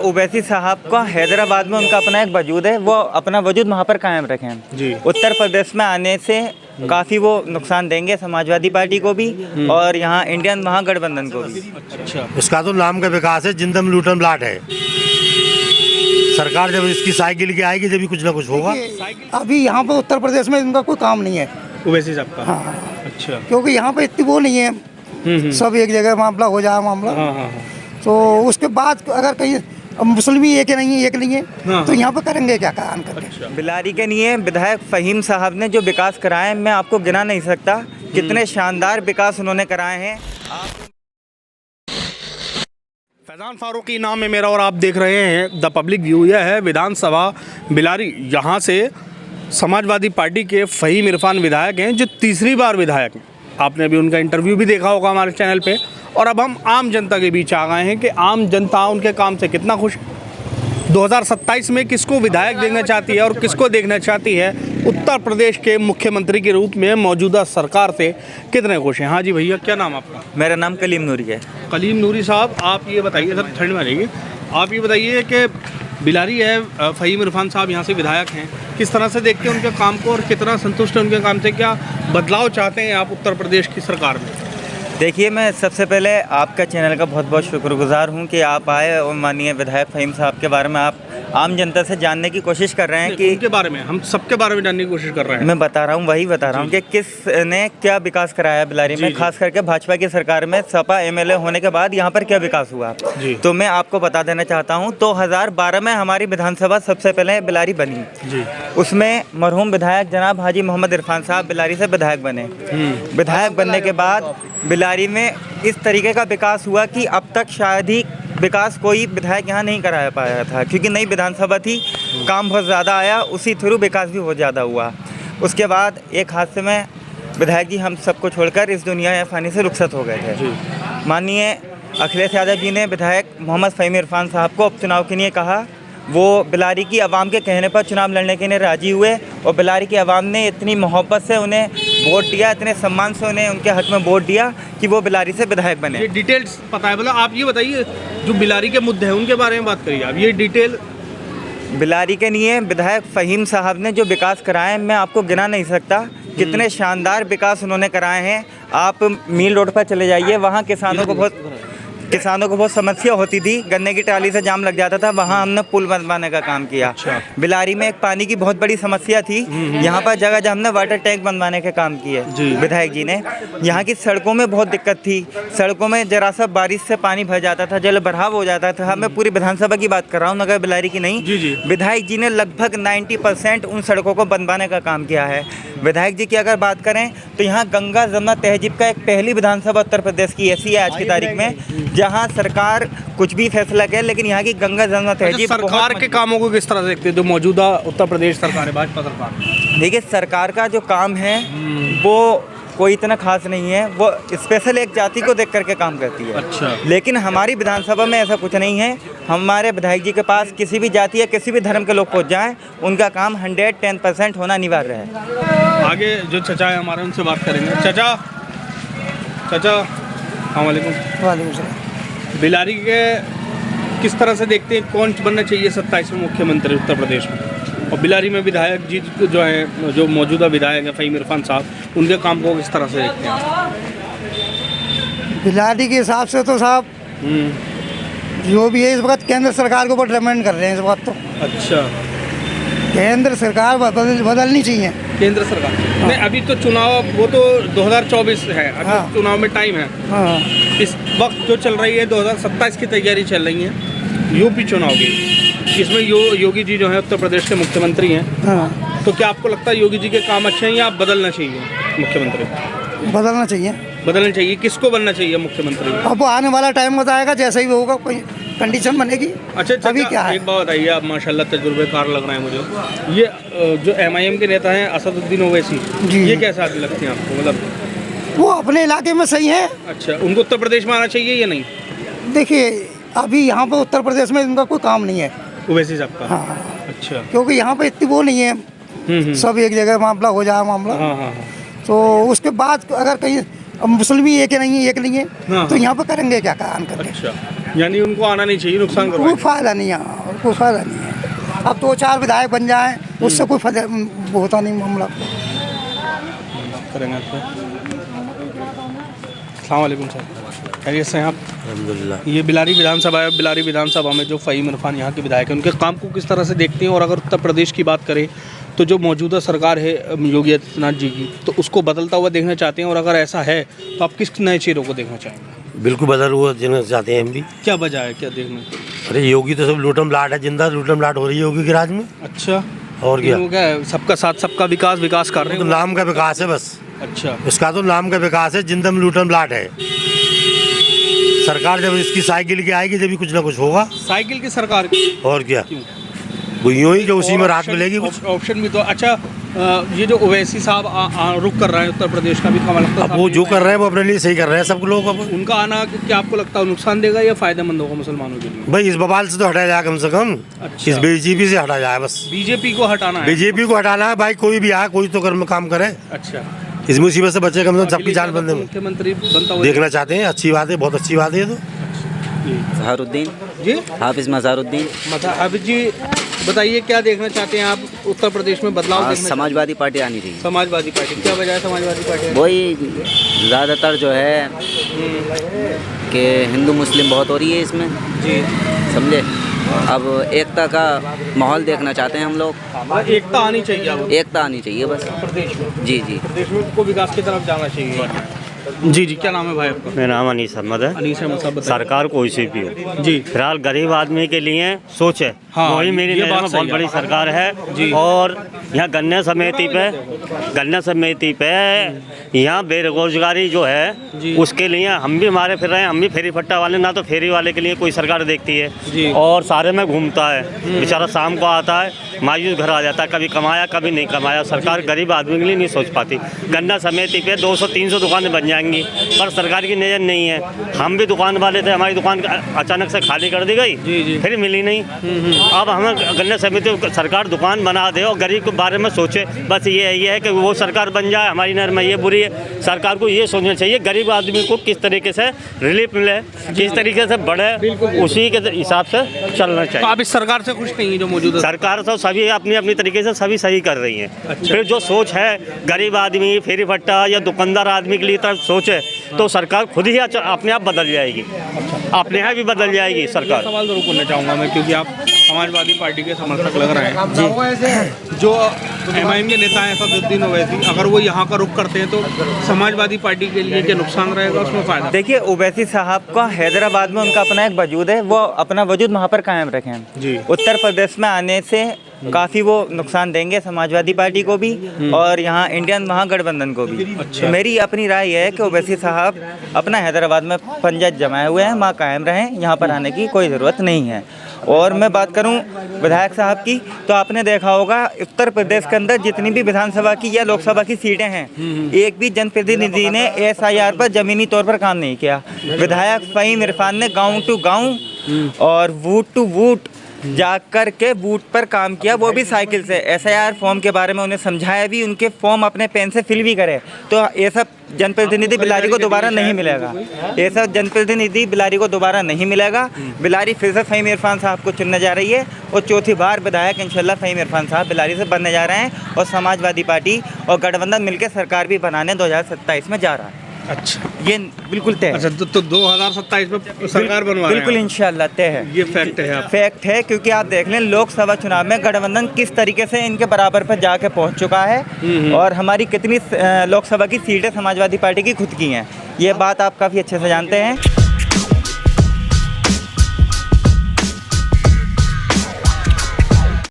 ओवैसी साहब का हैदराबाद में उनका अपना एक वजूद है, वो अपना वजूद वहाँ पर कायम रखें जी। उत्तर प्रदेश में आने से काफ़ी वो नुकसान देंगे समाजवादी पार्टी को भी और यहाँ इंडियन महागठबंधन को भी। अच्छा, इसका तो नाम का विकास है, जिंदम लूटन ब्लाट है। सरकार जब इसकी साइकिल की आएगी जब भी कुछ ना कुछ होगा। अभी यहाँ पे उत्तर प्रदेश में इनका कोई काम नहीं है। ओवैसी साहब का। हाँ, अच्छा। क्योंकि यहाँ पे इतनी वो नहीं है, सब एक जगह मामला हो जाए मामला। हाँ। तो उसके बाद अगर कहीं मुस्लिम ही एक नहीं है हाँ। तो यहाँ पे करेंगे क्या काम करके। अच्छा। बिलारी के लिए विधायक फ़हीम साहब ने जो विकास कराए मैं आपको गिना नहीं सकता, कितने शानदार विकास उन्होंने कराए हैं। फैज़ान फारूकी नाम है मेरा और आप देख रहे हैं द पब्लिक व्यू। यह है विधानसभा बिलारी। यहाँ से समाजवादी पार्टी के फ़हीम इरफान विधायक हैं जो तीसरी बार विधायक हैं। आपने अभी उनका इंटरव्यू भी देखा होगा हमारे चैनल पे। और अब हम आम जनता के बीच आ गए हैं कि आम जनता उनके काम से कितना खुश है। 2027 में किसको विधायक देखना चाहती है और किसको देखना चाहती है उत्तर प्रदेश के मुख्यमंत्री के रूप में मौजूदा सरकार से कितने खुश हैं। हाँ जी भैया, क्या नाम आपका? मेरा नाम कलीम नूरी है। कलीम नूरी साहब, आप ये बताइए, सर ठंड में रहेंगे, आप ये बताइए कि बिलारी है, फ़हीम इरफान साहब यहाँ से विधायक हैं, किस तरह से देखते हैं उनके काम को और कितना संतुष्ट हैं उनके काम से? क्या बदलाव चाहते हैं आप उत्तर प्रदेश की सरकार में? देखिए, मैं सबसे पहले आपका चैनल का बहुत बहुत शुक्रगुजार हूं कि आप आए और माननीय विधायक फ़हीम साहब के बारे में आप आम जनता से जानने की कोशिश कर रहे हैं कि उनके बारे में, हम सबके बारे में जानने की कोशिश कर रहे हैं। मैं बता रहा हूं, वही बता रहा हूं कि किसने क्या विकास कराया बिलारी में, खास करके भाजपा की सरकार में सपा एमएलए होने के बाद यहाँ पर क्या विकास हुआ। तो मैं आपको बता देना चाहता हूँ, 2012 में हमारी विधानसभा सबसे पहले बिलारी बनी जी। उसमें मरहूम विधायक जनाब हाजी मोहम्मद इरफान साहब बिलारी से विधायक बने। विधायक बनने के बाद बिलारी में इस तरीके का विकास हुआ कि अब तक शायद ही विकास कोई विधायक यहाँ नहीं कराया पाया था, क्योंकि नई विधानसभा थी, काम बहुत ज़्यादा आया, उसी थ्रू विकास भी बहुत ज़्यादा हुआ। उसके बाद एक हादसे में विधायक जी हम सबको छोड़कर इस दुनिया फ़ानी से रुखसत हो गए थे। माननीय अखिलेश यादव जी ने विधायक मोहम्मद फ़हीम इरफान साहब को उपचुनाव के लिए कहा। वो बिलारी की आवाम के कहने पर चुनाव लड़ने के लिए राजी हुए और बिलारी की आवाम ने इतनी मोहब्बत से उन्हें वोट दिया, इतने सम्मान से उन्हें उनके हक में वोट दिया कि वो बिलारी से विधायक बने। ये डिटेल्स पता है? बोला आप ये बताइए, जो बिलारी के मुद्दे हैं उनके बारे में बात करिए आप, ये डिटेल। बिलारी के लिए विधायक फ़हीम साहब ने जो विकास कराए मैं आपको गिना नहीं सकता, कितने शानदार विकास उन्होंने कराए हैं। आप मील रोड पर चले जाइए, वहाँ किसानों को बहुत समस्या होती थी, गन्ने की ट्राली से जाम लग जाता था, वहाँ हमने पुल बनवाने का काम किया। बिलारी में एक पानी की बहुत बड़ी समस्या थी, यहाँ पर जगह जगह हमने वाटर टैंक बनवाने के काम किए विधायक जी ने। यहाँ की सड़कों में बहुत दिक्कत थी, सड़कों में जरा सा बारिश से पानी भर जाता था, जल भराव हो जाता था। मैं पूरी विधानसभा की बात कर रहा हूँ, नगर बिलारी की नहीं। विधायक जी ने लगभग 90% उन सड़कों को बनवाने का काम किया है। विधायक जी की अगर बात करें तो यहाँ गंगा जमुना तहजीब का एक पहली विधानसभा उत्तर प्रदेश की ऐसी है आज की तारीख में, जहाँ सरकार कुछ भी फैसला करे, लेकिन यहाँ की गंगा जमुना तहजीब सरकार के कामों को किस तरह से देखते हैं जो मौजूदा उत्तर प्रदेश सरकार है, भाजपा सरकार? देखिए, सरकार का जो काम है वो कोई इतना खास नहीं है, वो स्पेशल एक जाति को देख करके काम करती है। अच्छा। लेकिन हमारी विधानसभा में ऐसा कुछ नहीं है। हमारे विधायक जी के पास किसी भी जाति या किसी भी धर्म के लोग पहुंच जाएं, उनका काम 110% होना अनिवार्य है। आगे जो चचा है हमारे, उनसे बात करेंगे। चचा अस्सलाम वालेकुम। बिलारी के किस तरह से देखते हैं, कौन बनना चाहिए 27वें मुख्यमंत्री उत्तर प्रदेश में? और बिलारी में विधायक जी जो हैं, जो मौजूदा विधायक हैं फ़हीम इरफान साहब, उनके काम को किस तरह से देखते हैं? बिलारी के हिसाब से तो साहब जो भी है इस वक्त केंद्र सरकार के ऊपर डिपेंड कर रहे हैं इस वक्त तो। अच्छा, केंद्र सरकार बदलनी चाहिए। केंद्र सरकार नहीं, अभी तो चुनाव, वो तो 2024 है, अभी हाँ। चुनाव में टाइम है। हाँ। इस वक्त जो चल रही है 2027 की तैयारी चल रही है यूपी चुनाव की, इसमें योगी जी जो है उत्तर प्रदेश के मुख्यमंत्री हैं। हाँ। तो क्या आपको लगता है योगी जी के काम अच्छे हैं या बदलना चाहिए मुख्यमंत्री? बदलना चाहिए। बदलना चाहिए। किसको बनना चाहिए मुख्यमंत्री? अब आने वाला टाइम बताएगा, जैसे ही होगा कोई कंडीशन बनेगी। अच्छा, अभी क्या है? एक बात बताइए, आप माशाल्लाह तजुर्बेकार लग रहे हैं मुझे। ये जो MIM के नेता हैं असदुद्दीन ओवैसी, ये कैसे आदमी लगते हैं आपको? मतलब वो अपने इलाके में सही है। अच्छा, उनको उत्तर प्रदेश में आना चाहिए या नहीं? देखिए, अभी यहाँ पे उत्तर प्रदेश में इनका कोई काम नहीं है, ओवैसी साहब का। हाँ। अच्छा, क्योंकि यहाँ पे इतनी वो नहीं है, सब एक जगह मामला हो जाए मामला। हाँ। तो उसके बाद अगर कहीं मुस्लिम ही एक नहीं है हाँ। तो यहाँ पे करेंगे क्या काम करके। अच्छा, यानी उनको आना नहीं चाहिए, नुकसान कोई फायदा नहीं है और कोई फायदा नहीं है। अब 2-4 विधायक बन जाएं उससे कोई फायदा होता नहीं मामला। करेंगे अस्सलाम वालेकुम सर, खैरियत से हैं आप? अल्हम्दुलिल्लाह। ये बिलारी विधानसभा है, बिलारी विधानसभा में जो फ़हीम इरफान यहाँ के विधायक हैं, उनके काम को किस तरह से देखते हैं? और अगर उत्तर प्रदेश की बात करें तो जो मौजूदा सरकार है योगी आदित्यनाथ जी की, तो उसको बदलता हुआ देखना चाहते हैं? और अगर ऐसा है तो आप किस नए चेहरों को देखना चाहेंगे? बिल्कुल बदल हुआ देना चाहते हैं हम भी। क्या वजह है, क्या देखना? अरे योगी तो सब लूटम लाट है, जिंदा लूटम लाट हो रही है योगी के राज में। अच्छा, और क्या? वो क्या है, सबका साथ सबका विकास विकास कर रहे तो हैं? नाम का विकास है बस। अच्छा, उसका तो नाम का विकास है, जिंदम लूटम लाट है। सरकार जब इसकी साइकिल की आएगी जब कुछ ना कुछ होगा। साइकिल की सरकार की? और क्या, क्यों? वो यूं ही कि उसी में और राहत ऑप्शन- मिलेगी कुछ। ऑप्शन भी तो अच्छा। ये जो ओवैसी साहब रुक कर रहे हैं उत्तर प्रदेश का भी कमल लगता अब वो जो कर रहे हैं वो अपने लिए सही कर रहे हैं सब लोग। अब उनका आना क्या आपको लगता है नुकसान देगा या फायदेमंद होगा मुसलमानों के लिए? भाई इस बवाल से तो हटाया जाए कम से कम। अच्छा। इस बीजेपी से हटा जाए बस। बीजेपी को हटाना है? बीजेपी को हटाना है भाई, कोई भी आए कोई तो काम करे, अच्छा, इस मुसीबत से बचे, कम से कम सबकी अखिलेश जान यादव बंदे को में मुख्यमंत्री बनता हुआ देखना चाहते हैं। अच्छी बात है, बहुत अच्छी बात है ये तो। जहारुद्दीन, जी हाफिज मज़ारुद्दीन। हाफिज जी बताइए, क्या देखना चाहते हैं आप उत्तर प्रदेश में बदलाव देखना? समाजवादी पार्टी आनी चाहिए। समाजवादी पार्टी, क्या वजह है समाजवादी पार्टी? वही ज़्यादातर जो है कि हिंदू मुस्लिम बहुत हो रही है इसमें, जी, समझे। अब एकता का माहौल देखना चाहते हैं हम लोग। एकता आनी चाहिए, अब एकता आनी चाहिए बस प्रदेश में। जी जी। प्रदेश में को विकास की तरफ जाना चाहिए। जी जी, क्या नाम है भाई आपका? मेरा नाम अनीस अहमद है। अनीस अहमद साहब बताइए। सरकार कोई सी भी हो, जी, फिलहाल गरीब आदमी के लिए सोच है। हाँ, वही मेरी ये नज़र बात में सही बहुत है। बड़ी सरकार है। जी। और यहाँ गन्ना समिति पे यहाँ बेरोजगारी जो जी। है उसके लिए हम भी मारे फिर रहे हैं। हम भी फेरी फट्टा वाले, ना तो फेरी वाले के लिए कोई सरकार देखती जी। है और सारे में घूमता है बेचारा, शाम को आता है मायूस घर आ जाता है, कभी कमाया कभी नहीं कमाया। सरकार गरीब आदमी के लिए नहीं सोच पाती। गन्ना समिति पे 200-300 दुकानें बन जाएंगी पर सरकार की नज़र नहीं है। हम भी दुकान वाले थे, हमारी दुकान अचानक से खाली कर दी जी, जी। गई, फिर मिली नहीं। अब हमें गन्ना समिति सरकार दुकान बना दे और गरीब के बारे में सोचे, बस ये है कि वो सरकार बन जाए। हमारी नज़र में ये बुरी है। सरकार को ये सोचना चाहिए गरीब आदमी को किस तरीके से रिलीफ मिले, किस तरीके से बढ़े, उसी के हिसाब से चलना तो चाहिए। आप इस सरकार से खुश नहीं है जो मौजूदा? सरकार तो सभी अपनी अपनी तरीके से सभी सही कर रही है। फिर जो सोच है गरीब आदमी, फेरी फट्टा या दुकानदार आदमी के लिए तरफ सोचे तो सरकार खुद ही अपने आप बदल जाएगी, अपने यहाँ भी बदल जाएगी सरकार। सवाल जरूर करना चाहूँगा मैं, क्योंकि आप समाजवादी पार्टी के समर्थक लग रहे हैं। जो एमआईएम के नेता हैं असदुद्दीन ओवैसी, अगर वो यहाँ का रुख करते हैं तो समाजवादी पार्टी के लिए क्या नुकसान रहेगा, उसमें फायदा? देखिए, ओवैसी साहब का हैदराबाद में उनका अपना एक वजूद है, वो अपना वजूद वहाँ पर कायम रखें। जी। उत्तर प्रदेश में आने से काफ़ी वो नुकसान देंगे समाजवादी पार्टी को भी और यहाँ इंडियन महागठबंधन को भी। अच्छा। तो मेरी अपनी राय यह है कि ओवैसी साहब अपना हैदराबाद में पंजा जमाए हुए हैं, वहाँ कायम रहें, यहाँ पर आने की कोई ज़रूरत नहीं है। और मैं बात करूं विधायक साहब की, तो आपने देखा होगा उत्तर प्रदेश के अंदर जितनी भी विधानसभा की या लोकसभा की सीटें हैं, एक भी जनप्रतिनिधि ने SIR पर ज़मीनी तौर पर काम नहीं किया। विधायक फ़हीम इरफान ने गांव टू गांव और वोट टू वोट जा कर के बूथ पर काम किया, वो भी साइकिल से। SIR फॉर्म के बारे में उन्हें समझाया भी, उनके फॉर्म अपने पेन से फिल भी करे। तो ये सब जनप्रतिनिधि बिलारी को दोबारा नहीं मिलेगा। ये सब जनप्रतिनिधि बिलारी को दोबारा नहीं मिलेगा। बिलारी फिर से फ़हीम इरफान साहब को चुनने जा रही है और चौथी बार विधायक इंशाल्लाह फ़हीम इरफान साहब बिलारी से बनने जा रहे हैं और समाजवादी पार्टी और गठबंधन मिलकर सरकार भी बनाने 2027 में जा रहा है। अच्छा, ये बिल्कुल तय है। अच्छा, तो 2027 में सरकार बनवा रहे हैं? बिल्कुल इंशाल्लाह तय है। ये फैक्ट है? फैक्ट है, क्योंकि आप देख लें लोकसभा चुनाव में गठबंधन किस तरीके से इनके बराबर पर जाके पहुंच चुका है और हमारी कितनी लोकसभा की सीटें समाजवादी पार्टी की खुद की हैं, ये बात आप काफ़ी अच्छे से जानते हैं।